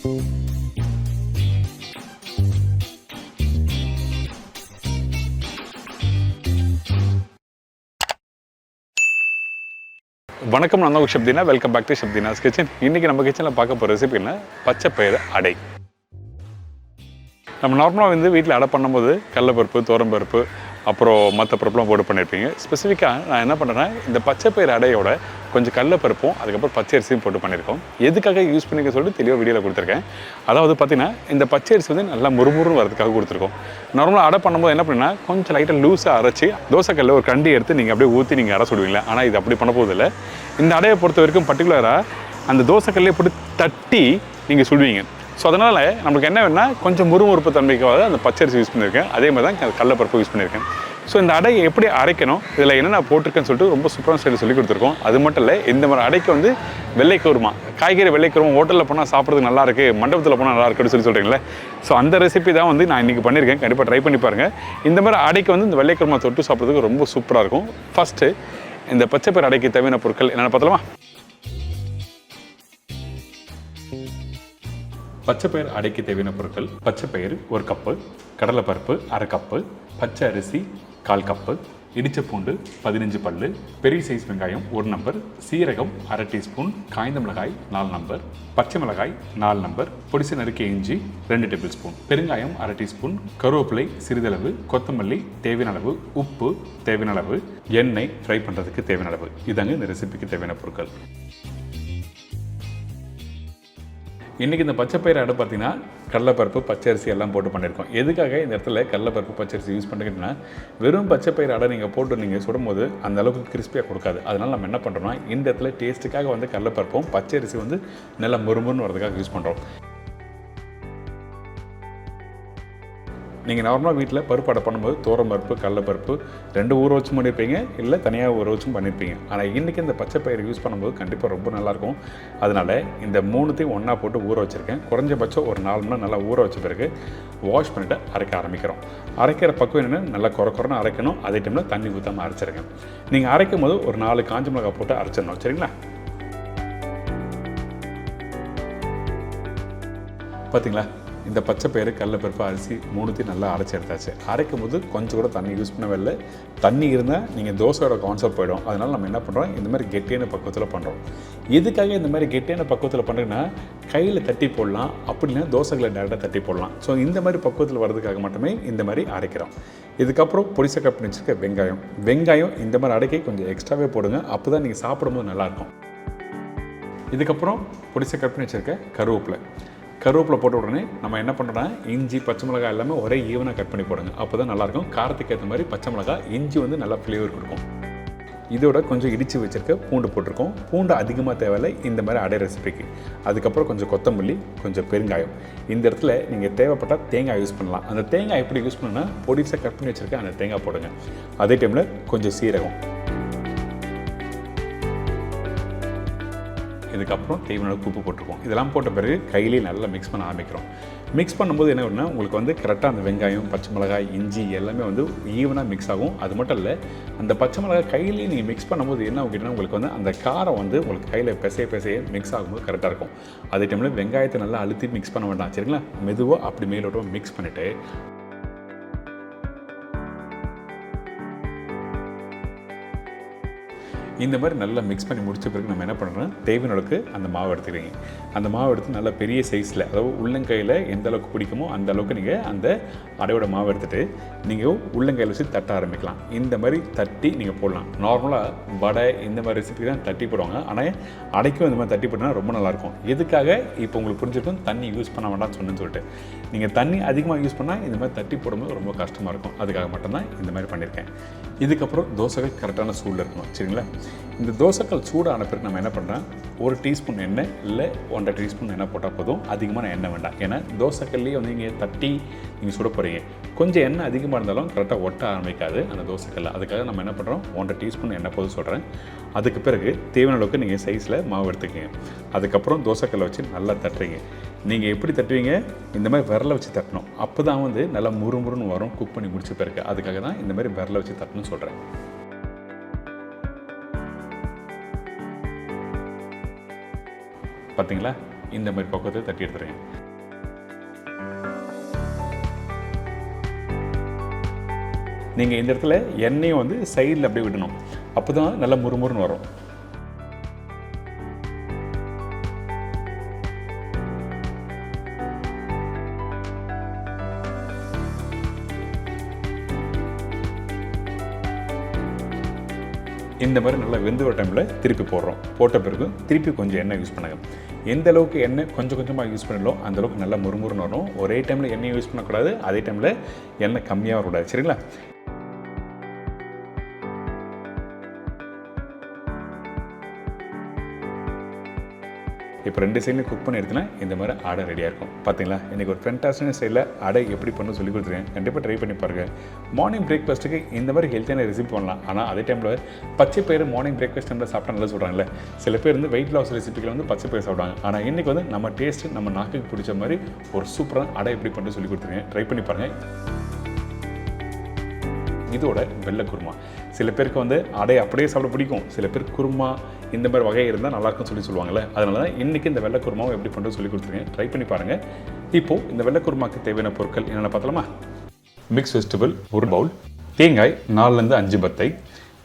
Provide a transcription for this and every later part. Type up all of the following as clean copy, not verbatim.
வணக்கம், நான் தான் Shabdina. Welcome back to Shabdina's kitchen. இன்றைக்கி நம்ம கிச்சனில் பார்க்க போகிற ரெசிபி என்ன? பச்சைப்பயிறு அடை. நம்ம நார்மலாக வந்து வீட்டில் அடை பண்ணும்போது கடலைப்பருப்பு, துவரம்பருப்பு, அப்புறம் மற்ற பருப்புலாம் போட்டு பண்ணியிருப்பீங்க. ஸ்பெசிஃபிக்காக நான் என்ன பண்ணுறேன்னா, இந்த பச்சைப்பயிறு அடையோட கொஞ்சம் கடலைப்பருப்பும் அதுக்கப்புறம் பச்சை அரிசியும் போட்டு பண்ணியிருக்கோம். எதுக்காக யூஸ் பண்ணிக்க சொல்லிட்டு தெளிவாக வீடியோவில் கொடுத்துருக்கேன். அதாவது பார்த்திங்கன்னா, இந்த பச்சை அரிசி வந்து நல்லா முறுமுறுன்னு வரதுக்காக கொடுத்துருக்கோம். நார்மலாக அடை பண்ணும்போது என்ன பண்ணால் கொஞ்சம் லைட்டாக லூஸாக அரைச்சி தோசைக்கல்ல ஒரு கண்டி எடுத்து நீங்கள் அப்படியே ஊற்றி நீங்கள் அரை சுடுவீங்களா. ஆனால் இது அப்படி பண்ண போதில்லை. இந்த அடையை பொறுத்த வரைக்கும் பர்டிகுலராக அந்த தோசைக்கல்லே போட்டு தட்டி நீங்கள் சுடுவீங்க. ஸோ அதனால் நம்மளுக்கு என்ன வேணுன்னா கொஞ்சம் முறுமுறுப்பு தன்மைக்காக அந்த பச்சரிசி யூஸ் பண்ணியிருக்கேன். அதே மாதிரி தான் கடலைப்பருப்பு யூஸ் பண்ணியிருக்கேன். ஸோ இந்த அடையை எப்படி அரைக்கணும், இதில் என்னென்ன போட்டிருக்கேன்னு சொல்லிட்டு ரொம்ப சூப்பரான ஸ்டைலில் சொல்லி கொடுத்துருக்கோம். அது மட்டும் இல்லை, இந்த மாதிரி அடைக்கு வந்து வெள்ளைக்குருமா, காய்கறி வெள்ளைக்குருமா ஹோட்டலில் போனால் சாப்பிட்றதுக்கு நல்லாயிருக்கு, மண்டபத்தில் போனால் நல்லா இருக்குன்னு சொல்கிறீங்களே. ஸோ அந்த ரெசிபி தான் வந்து நான் இன்றைக்கி பண்ணியிருக்கேன். கண்டிப்பாக ட்ரை பண்ணி பாருங்கள். இந்த மாதிரி அடைக்கு வந்து இந்த வெள்ளைக்குருமா தொட்டு சாப்பிட்றதுக்கு ரொம்ப சூப்பராக இருக்கும். ஃபஸ்ட்டு இந்த பச்சைப்பயிறு அடைக்கு தேவையான பொருட்கள் என்னென்ன பார்த்தலாமா? பச்சைப்பயிறு அடைக்கு தேவையான பொருட்கள்: பச்சைப்பயிறு 1 கப்பு, கடலைப்பருப்பு 1/2 கப்பு, பச்சை அரிசி 1/4 கப்பு, இடிச்ச பூண்டு 15 பல்லு, பெரிய சைஸ் வெங்காயம் 1 நம்பர், சீரகம் 1/2 டீஸ்பூன், காய்ந்த மிளகாய் 4 நம்பர், பச்சை மிளகாய் 4 நம்பர், பொடிசு நறுக்கிய இஞ்சி 2 டேபிள் ஸ்பூன், பெருங்காயம் 1/2 டீஸ்பூன், கருவேப்பிலை சிறிதளவு, கொத்தமல்லி தேவையான அளவு, உப்பு தேவையான அளவு, எண்ணெய் ஃப்ரை பண்ணுறதுக்கு தேவையான அளவு. இதாங்க இந்த ரெசிபிக்கு தேவையான பொருட்கள். இன்றைக்கி இந்த பச்சைப்பயிறு அடை பார்த்திங்கன்னா கடலைப்பருப்பு, பச்சரிசி எல்லாம் போட்டு பண்ணியிருக்கோம். எதுக்காக இந்த இடத்துல கடலைப்பருப்பு, பச்சரிசி யூஸ் பண்ணிக்கிட்டோன்னா, வெறும் பச்சைப்பயிறு அடை நீங்கள் போட்டு நீங்கள் சுடும்போது அந்த அளவுக்கு கிறிஸ்பியாக கொடுக்காது. அதனால் நம்ம என்ன பண்ணுறோம்னா, இந்த இடத்துல டேஸ்ட்டுக்காக வந்து கடலைப்பருப்பும் பச்சரிசி வந்து நல்லா முறுமுறுன்னு வரதுக்காக யூஸ் பண்ணுறோம். நீங்கள் நார்மலாக வீட்டில் பருப்பு அடை பண்ணும்போது துவரம்பருப்பு, கடலைப்பருப்பு 2 ஊற வச்சும் பண்ணியிருப்பீங்க, இல்லை தனியாக ஊற வச்சும் பண்ணியிருப்பீங்க. ஆனால் இன்றைக்கி இந்த பச்சைப்பயிறு யூஸ் பண்ணும்போது கண்டிப்பாக ரொம்ப நல்லாயிருக்கும். அதனால் இந்த 3த்தையும் ஒன்றா போட்டு ஊற வச்சுருக்கேன். குறைஞ்சபட்சம் ஒரு 4 மணி நேரம் நல்லா ஊற வச்ச பிறகு வாஷ் பண்ணிவிட்டு அரைக்க ஆரம்பிக்கிறோம். அரைக்கிற பக்குவம் என்னென்னு நல்லா குறைன்னு அரைக்கணும். அதே டைமில் தண்ணி ஊற்றாமல் அரைச்சிருங்க. நீங்கள் அரைக்கும் போது ஒரு 4 காஞ்ச மிளகாய் போட்டு அரைச்சிடணும். சரிங்களா? பார்த்தீங்களா, இந்த பச்சைப்பயிறு, கடலைப்பருப்பு, அரிசி 3த்தையும் நல்லா அரைச்சி எடுத்தாச்சு. அரைக்கும் போது கொஞ்சம் கூட தண்ணி யூஸ் பண்ணவே இல்லை. தண்ணி இருந்தால் நீங்கள் தோசையோட கான்செப்ட் போயிடும். அதனால் நம்ம என்ன பண்ணுறோம், இந்த மாதிரி கெட்டியான பக்குவத்தில் பண்ணுறோம். எதுக்காக இந்த மாதிரி கெட்டியான பக்குவத்தில் பண்ணுறீங்கன்னா, கையில் தட்டி போடலாம், அப்படின்னா தோசைகளை டேரெக்டாக தட்டி போடலாம். ஸோ இந்த மாதிரி பக்குவத்தில் வர்றதுக்காக மட்டுமே இந்த மாதிரி அரைக்கிறோம். இதுக்கப்புறம் பொடிசை கட் பண்ணி வச்சுருக்க வெங்காயம் இந்த மாதிரி அடைக்கி கொஞ்சம் எக்ஸ்ட்ராவே போடுங்க. அப்போ தான் நீங்கள் சாப்பிடும்போது நல்லாயிருக்கும். இதுக்கப்புறம் பொடிசை கட் பண்ணி வச்சுருக்க கருவேப்பிலை போட்ட உடனே நம்ம என்ன பண்ணுறோன்னா, இஞ்சி, பச்சை மிளகாய் எல்லாமே ஒரே ஈவனாக கட் பண்ணி போடுங்க. அப்போ தான் நல்லாயிருக்கும். காரத்துக்கு ஏற்ற மாதிரி பச்சை மிளகாய், இஞ்சி வந்து நல்லா ஃப்ளேவர் கொடுக்கும். இதோட கொஞ்சம் இடித்து வச்சுருக்க பூண்டு போட்டிருக்கோம். பூண்டு அதிகமாக தேவையில்லை இந்த மாதிரி அடை ரெசிபிக்கு. அதுக்கப்புறம் கொஞ்சம் கொத்தமல்லி, கொஞ்சம் பெருங்காயம். இந்த இடத்துல நீங்கள் தேவைப்பட்டால் தேங்காய் யூஸ் பண்ணலாம். அந்த தேங்காய் எப்படி யூஸ் பண்ணணும்னா, பொடிசாக கட் பண்ணி வச்சுருக்க அந்த தேங்காய் போடுங்க. அதே டைமில் கொஞ்சம் சீரகம். இதுக்கப்புறம் தேவையான உப்பு போட்டிருக்கோம். இதெல்லாம் போட்ட பிறகு கையிலேயே நல்லா மிக்ஸ் பண்ண ஆரம்பிக்கிறோம். மிக்ஸ் பண்ணும்போது என்ன வேணும்னா, உங்களுக்கு வந்து கரெக்டாக அந்த வெங்காயம், பச்சை மிளகாய், இஞ்சி எல்லாமே வந்து ஈவனாக மிக்ஸ் ஆகும். அது மட்டும் இல்லை, அந்த பச்சை மிளகாய் கையிலேயே நீங்கள் மிக்ஸ் பண்ணும்போது என்ன ஆகுதுன்னா, உங்களுக்கு வந்து அந்த காரம் வந்து உங்களுக்கு கையில் பிசைய மிக்ஸ் ஆகும்போது கரெக்டாக இருக்கும். அதே டைமில் வெங்காயத்தை நல்லா அழுத்தி மிக்ஸ் பண்ண வேண்டாம். சரிங்களா? மெதுவாக அப்படி மேலோட்டமாக மிக்ஸ் பண்ணிவிட்டு இந்த மாதிரி நல்லா மிக்ஸ் பண்ணி முடிச்ச பிறகு நம்ம என்ன பண்ணுறோம், தேவையான அளவுக்கு அந்த மாவு எடுத்துக்கிறீங்க. அந்த மாவு எடுத்து நல்லா பெரிய சைஸில், அதாவது உள்ளங்கையில் எந்த அளவுக்கு பிடிக்குமோ அந்த அளவுக்கு நீங்கள் அந்த அடையோட மாவு எடுத்துகிட்டு நீங்கள் உள்ளங்கையில் வச்சு தட்ட ஆரம்பிக்கலாம். இந்த மாதிரி தட்டி நீங்கள் போடலாம். நார்மலாக வடை இந்த மாதிரி ரெசிபி தான் தட்டி போடுவாங்க. ஆனால் அடைக்கும் இந்த மாதிரி தட்டி போட்டோன்னா ரொம்ப நல்லாயிருக்கும். எதுக்காக இப்போ உங்களுக்கு புரிஞ்சிருக்கும் தண்ணி யூஸ் பண்ண வேண்டாம்னு சொன்னேன்னு சொல்லிட்டு. நீங்கள் தண்ணி அதிகமாக யூஸ் பண்ணால் இந்த மாதிரி தட்டி போடும்போது ரொம்ப கஷ்டமாக இருக்கும். அதுக்காக மட்டும்தான் இந்த மாதிரி பண்ணியிருக்கேன். இதுக்கப்புறம் தோசைகள் கரெக்டான சூடில் இருக்கணும். சரிங்களா? இந்த தோசைக்கல் சூடான பிறகு நம்ம என்ன பண்ணுறோம், 1 டீஸ்பூன் எண்ணெய் இல்லை 1.5 டீஸ்பூன் எண்ணெய் போட்டால் போதும். அதிகமான எண்ணெய் வேண்டாம். ஏன்னா தோசைக்கல்லையே வந்து நீங்கள் தட்டி நீங்கள் சுட போகிறீங்க. கொஞ்சம் எண்ணெய் அதிகமாக இருந்தாலும் கரெக்டாக ஒட்ட ஆரம்பிக்காது அந்த தோசைக்கல்ல. அதுக்காக நம்ம என்ன பண்ணுறோம், 1.5 டீஸ்பூன் எண்ணெய் போதும் சொல்கிறேன். அதுக்கு பிறகு தேவையான அளவுக்கு நீங்கள் சைஸில் மாவு எடுத்துக்கங்க. அதுக்கப்புறம் தோசைக்கல்லை வச்சு நல்லா தட்டுறீங்க. நீங்கள் எப்படி தட்டுவீங்க, இந்த மாதிரி விரலை வச்சு தட்டணும். அப்போ தான் வந்து நல்லா முறுமுறுன்னு வரும் குக் பண்ணி முடிச்ச பிறகு. அதுக்காக தான் இந்த மாதிரி விரலை வச்சு தட்டணும்னு சொல்கிறேன். பார்த்தீங்களா, இந்த மாதிரி பக்குவத்தை தட்டி எடுத்துருங்க. நீங்கள் இந்த இடத்துல எண்ணெயும் வந்து சைடில் அப்படியே விடணும். அப்போ தான் நல்லா முறுமுறுன்னு வரும். இந்த மாதிரி நல்லா வெந்து வர டைமில் திருப்பி போடுறோம். போட்ட பிறகு திருப்பி கொஞ்சம் எண்ணெய் யூஸ் பண்ணுங்கள். எந்த அளவுக்கு எண்ணெய் கொஞ்சம் கொஞ்சமாக யூஸ் பண்ணலோ அந்தளவுக்கு நல்லா முறுமுறுன்னு வரும். ஒரே டைமில் எண்ணெய் யூஸ் பண்ணக்கூடாது, அதே டைமில் எண்ணெய் கம்மியாக வரக்கூடாது. சரிங்களா? இப்போ 2 சைட்லையும் குக் பண்ணி எடுத்துனா இந்த மாதிரி அடை ரெடியாக இருக்கும். பார்த்தீங்களா? இன்றைக்கி ஒரு ஃபென்டாஸ்டிக் ஸ்டைலில் அடை எப்படி பண்ணணும் சொல்லி கொடுத்துருக்கேன். கண்டிப்பாக ட்ரை பண்ணி பாருங்கள். மார்னிங் பிரேக்ஃபாஸ்ட்டுக்கு இந்த மாதிரி ஹெல்த்தியான ரெசிபி பண்ணலாம். ஆனால் அதே டைமில் பச்சை பயிறு மார்னிங் பிரேக்ஃபாஸ்ட் டைமில் சாப்பிட்டா நல்லா சொல்கிறாங்கல்ல. சில பேர் வந்து வெயிட் லாஸ் ரெசிபிகள் வந்து பச்சை பயிர் சாப்பிடுவாங்க. ஆனால் இன்றைக்கி வந்து நம்ம டேஸ்ட்டு நம்ம நாக்குக்கு பிடிச்ச மாதிரி ஒரு சூப்பரான அடை எப்படி பண்ணி சொல்லி கொடுத்துருக்கேன். ட்ரை பண்ணி பாருங்கள். இதோட வெள்ளை குருமா. சில பேருக்கு வந்து அடை அப்படியே சாப்பிட பிடிக்கும். சில பேருக்கு குருமா இந்த மாதிரி வகை இருந்தால் நல்லாயிருக்குன்னு சொல்லுவாங்கள்ல. அதனால தான் இன்றைக்கி இந்த வெள்ளை குருமாவை எப்படி பண்ணுறது சொல்லி கொடுத்துருக்கேன். ட்ரை பண்ணி பாருங்கள். இப்போது இந்த வெள்ளை குருமாவுக்கு தேவையான பொருட்கள் என்னென்ன பார்த்தலாமா? மிக்ஸ் வெஜிடபிள் 1 பவுல், தேங்காய் 4லேருந்து 5 பத்தை,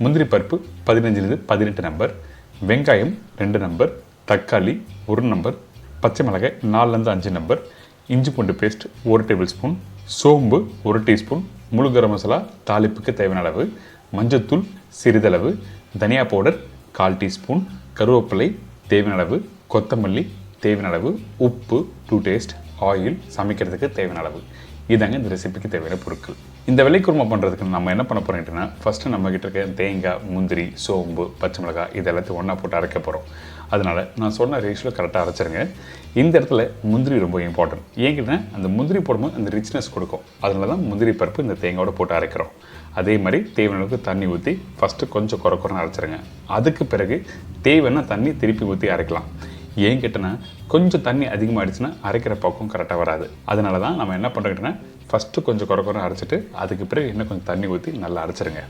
முந்திரி பருப்பு 15லேருந்து 18 நம்பர், வெங்காயம் 2 நம்பர், தக்காளி 1 நம்பர், பச்சை மிளகாய் 4லேருந்து 5 நம்பர், இஞ்சி பூண்டு பேஸ்ட் 1 டேபிள் ஸ்பூன், சோம்பு 1 டீஸ்பூன், முழு கரம் மசாலா தாளிப்புக்கு தேவையான அளவு, மஞ்சத்தூள் சிறிதளவு, தனியா பவுடர் 1/4 டீஸ்பூன், கருவேப்பிலை தேவையான அளவு, கொத்தமல்லி தேவையான அளவு, உப்பு டு டேஸ்ட், ஆயில் சமைக்கிறதுக்கு தேவையான அளவு. இதாங்க இந்த ரெசிபிக்கு தேவையான பொருட்கள். இந்த வெள்ளை குருமா பண்ணுறதுக்கு நம்ம என்ன பண்ண போகிறோம்னா, ஃபஸ்ட்டு நம்மக்கிட்ட இருக்க தேங்காய், முந்திரி, சோம்பு, பச்சை மிளகாய் இது எல்லாத்தையும் ஒன்றா போட்டு அரைக்க போகிறோம். அதனால் நான் சொன்ன ரேஷியோவில் கரெக்டாக அரைச்சிருங்க. இந்த இடத்துல முந்திரி ரொம்ப இம்பார்ட்டன்ட். ஏங்கிட்டேன்னா அந்த முந்திரி போடும்போது அந்த ரிச்னஸ் கொடுக்கும். அதனால தான் முந்திரி பருப்பு இந்த தேங்காயோட போட்டு அரைக்கிறோம். அதே மாதிரி தேவையான அளவுக்கு தண்ணி ஊற்றி ஃபஸ்ட்டு கொஞ்சம் குறைன்னு அரைச்சிருங்க. அதுக்கு பிறகு தேவைன்னா தண்ணி திருப்பி ஊற்றி அரைக்கலாம். ஏன் கேட்டேன்னா கொஞ்சம் தண்ணி அதிகமாகிடுச்சுன்னா அரைக்கிற பக்கம் கரெக்டாக வராது. அதனால தான் நம்ம என்ன பண்ணுறோன்னா ஃபஸ்ட்டு கொஞ்சம் குறைன்னு அரைச்சிட்டு அதுக்கு பிறகு இன்னும் கொஞ்சம் தண்ணி ஊற்றி நல்லா அரைச்சிருங்க.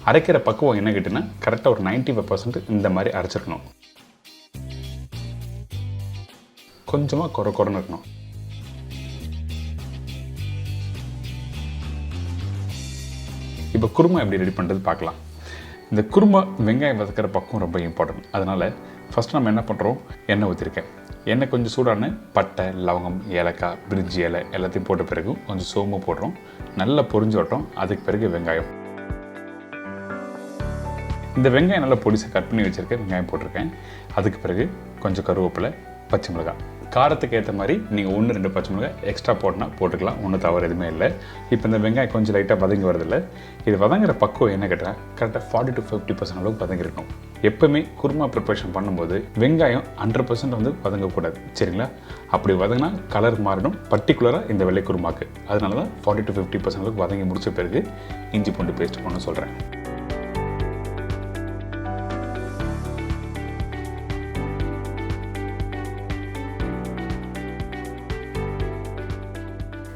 அரைக்கிற பக்குவம் என்ன கேட்டிங்கன்னா கரெக்டாக ஒரு 95% இந்த மாதிரி அரைச்சிருக்கணும். கொஞ்சமாக குறைன்னு இருக்கணும். இப்போ குருமா எப்படி ரெடி பண்ணுறது பார்க்கலாம். இந்த குருமா வெங்காயம் வதக்கிற பக்கம் ரொம்ப இம்பார்ட்டன்ட். அதனால் ஃபஸ்ட்டு நம்ம என்ன பண்ணுறோம், எண்ணெய் ஊற்றிருக்கேன். எண்ணெய் கொஞ்சம் சூடான பட்டை, லவங்கம், ஏலக்காய், பிரிஞ்சி இலை எல்லாத்தையும் போட்ட பிறகு கொஞ்சம் சோம்பு போடுறோம். நல்லா பொரிஞ்சு வரட்டும். அதுக்கு பிறகு வெங்காயம். இந்த வெங்காயம் நல்லா பொடிசை கட் பண்ணி வச்சுருக்கேன். வெங்காயம் போட்டிருக்கேன். அதுக்கு பிறகு கொஞ்சம் கருவேப்பிலை, பச்சை மிளகாய். காரத்துக்கு ஏற்ற மாதிரி நீங்கள் 1-2 பச்சை மிளகாய் எக்ஸ்ட்ரா போட்டால் போட்டுக்கலாம். ஒன்றும் தவறு எதுவுமே இல்லை. இப்போ இந்த வெங்காயம் கொஞ்சம் லைட்டாக வதங்கி வரதில்லை. இது வதங்குற பக்குவம் என்ன கேட்டால் கரெக்டாக 40 to 50% அளவுக்கு வதங்கிருக்கணும். எப்போவுமே குருமா ப்ரிப்பரேஷன் பண்ணும்போது வெங்காயம் 100% வந்து வதங்கக்கூடாது. சரிங்களா? அப்படி வதங்கினா கலர் மாறிடும். பர்டிகுலராக இந்த வெள்ளை குருமாக்கு. அதனால தான் 40 to 50% அளவுக்கு வதங்கி முடிச்ச பிறகு இஞ்சி பூண்டு பேஸ்ட் பண்ண சொல்கிறேன்.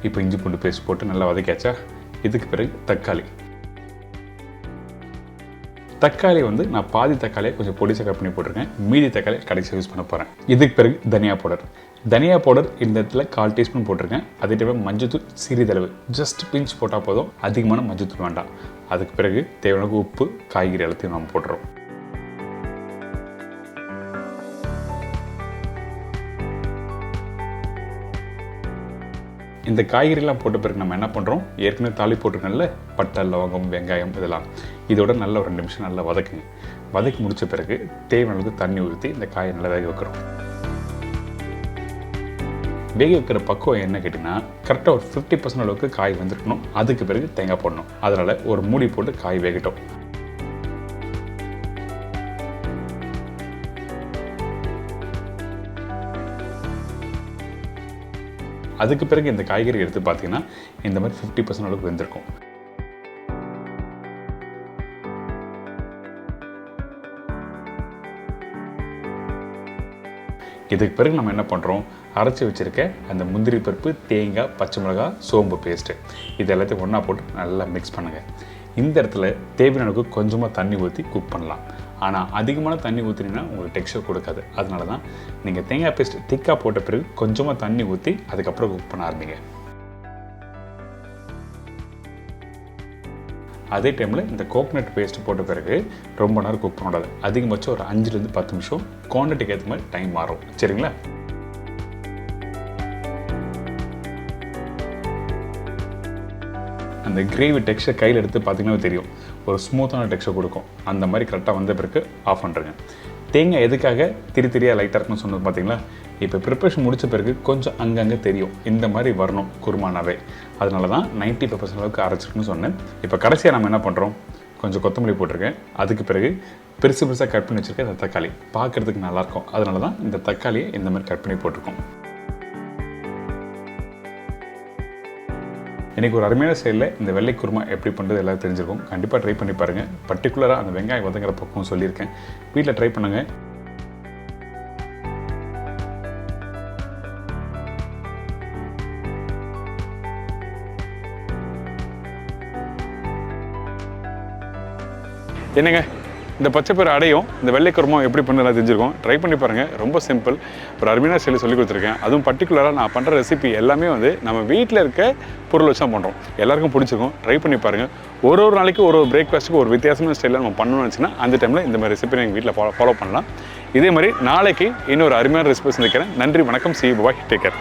இப்போ இஞ்சி பூண்டு பேஸ்ட் போட்டு நல்லா வதக்கியாச்சா? இதுக்கு பிறகு தக்காளி வந்து நான் பாதி தக்காளியை கொஞ்சம் பொடிசை கட் பண்ணி போட்டிருக்கேன். மீதி தக்காளி கடைசி யூஸ் பண்ண போகிறேன். இதுக்கு பிறகு தனியா பவுடர் இந்த இடத்துல 1/4 டீஸ்பூன் போட்டிருக்கேன். அதே டைம் மஞ்சத்தூள் சிறிதளவு, ஜஸ்ட் பிஞ்ச் போட்டால் போதும். அதிகமான மஞ்சத்தூள் வேண்டாம். அதுக்கு பிறகு தேவையான உப்பு, காய்கறி எல்லாத்தையும் நம்ம போட்டுறோம். இந்த காய்கறிலாம் போட்ட பிறகு நம்ம என்ன பண்ணுறோம், ஏற்கனவே தாளி போட்டிருக்கோம்ல பட்டை, லவங்கம், வெங்காயம் இதெல்லாம் இதோட நல்லா ஒரு 2 நிமிஷம் நல்லா வதக்குங்க. வதக்கி முடித்த பிறகு தேவையான அளவுக்கு தண்ணி ஊற்றி இந்த காயை நல்லா வேக வைக்கிறோம். வேக வைக்கிற பக்குவம் என்ன கேட்டிங்கன்னா கரெக்டாக ஒரு 50% அளவுக்கு காய் வந்துருக்கணும். அதுக்கு பிறகு தேங்காய் போடணும். அதனால் ஒரு மூடி போட்டு காய் வேகட்டும். அதுக்கு பிறகு இந்த காய்கறி எடுத்து பார்த்தீங்கன்னா இந்த மாதிரி 50% அளவுக்கு வெந்திருக்கும். இதுக்கு பிறகு நம்ம என்ன பண்ணுறோம், அரைச்சி வச்சுருக்க அந்த முந்திரி பருப்பு, தேங்காய், பச்சை மிளகாய், சோம்பு பேஸ்ட்டு இது எல்லாத்தையும் ஒன்றா போட்டு நல்லா மிக்ஸ் பண்ணுங்கள். இந்த இடத்துல தேவையான அளவுக்கு கொஞ்சமாக தண்ணி ஊற்றி குக் பண்ணலாம். ஆனால் அதிகமான தண்ணி ஊற்றினீங்கன்னா உங்களுக்கு டெக்ஸ்சர் கொடுக்காது. அதனால தான் நீங்கள் தேங்காய் பேஸ்ட் திக்காக போட்ட பிறகு கொஞ்சமாக தண்ணி ஊற்றி அதுக்கப்புறம் குக் பண்ண ஆரம்பிங்க. அதே டைமில் இந்த கோகனட் பேஸ்ட் போட்ட பிறகு ரொம்ப நேரம் குக் பண்ணக்கூடாது. அதிகபட்சம் ஒரு 5லேருந்து 10 நிமிஷம், குவான்டிட்டிக்கு ஏற்ற மாதிரி டைம் மாறும். சரிங்களா? அந்த கிரேவி டெக்ஸ்சர் கையில் எடுத்து பார்த்தீங்கன்னா தெரியும், ஒரு ஸ்மூத்தான டெக்ஸ்சர் கொடுக்கும். அந்த மாதிரி கரெக்டாக வந்த பிறகு ஆஃப் பண்ணுறேங்க. தேங்காய் எதுக்காக திரியாக லைட்டாக இருக்குன்னு சொன்னது பார்த்தீங்களா? இப்போ ப்ரிப்பரேஷன் முடித்த பிறகு கொஞ்சம் அங்கங்கே தெரியும், இந்த மாதிரி வரணும் குருமானாவே. அதனால தான் 95% அளவுக்கு அரைச்சிருக்குன்னு சொன்னேன். இப்போ கடைசியாக நம்ம என்ன பண்ணுறோம், கொஞ்சம் கொத்தமல்லி போட்டிருக்கேன். அதுக்கு பிறகு பெருசாக கட் பண்ணி வச்சுருக்கேன் இந்த தக்காளி. பார்க்குறதுக்கு நல்லாயிருக்கும். அதனால தான் இந்த தக்காளியை இந்த மாதிரி கட் பண்ணி போட்டிருக்கோம். இன்றைக்கி ஒரு அருமையான ஸ்டைலில் இந்த வெள்ளை குருமா எப்படி பண்ணுறது எல்லாம் தெரிஞ்சிருக்கும். கண்டிப்பாக ட்ரை பண்ணி பாருங்கள். பர்டிகுலராக அந்த வெங்காயம் வதங்குற பக்கம் சொல்லியிருக்கேன். வீட்டில் ட்ரை பண்ணுங்கள். என்னங்க, இந்த பச்சைப்பயிறு அடையும் இந்த வெள்ளை குருமா எப்படி பண்ணுறதுலாம் தெரிஞ்சிருக்கும். ட்ரை பண்ணி பாருங்கள். ரொம்ப சிம்பிள். ஒரு அருமையான ஸ்டைலில் சொல்லி கொடுத்துருக்கேன். அதுவும் பர்டிகுலராக நான் பண்ணுற ரெசிபி எல்லாமே நம்ம வீட்டில் இருக்க பொருள் வச்சு தான் பண்ணுறோம். எல்லாருக்கும் பிடிச்சிருக்கும். ட்ரை பண்ணி பாருங்கள். ஒரு நாளைக்கு ஒரு பிரேக்ஃபாஸ்ட்டுக்கு ஒரு வித்தியாசமான ஸ்டைலில் நம்ம பண்ணணும்னு வச்சுன்னா அந்த டைமில் இந்த மாதிரி ரெசிபி எங்கள் வீட்டில் ஃபாலோ பண்ணலாம். இதே மாதிரி நாளைக்கு இன்னொரு அருமையான ரெசிபி சந்திக்கிறேன். நன்றி, வணக்கம். See you, bye, take care.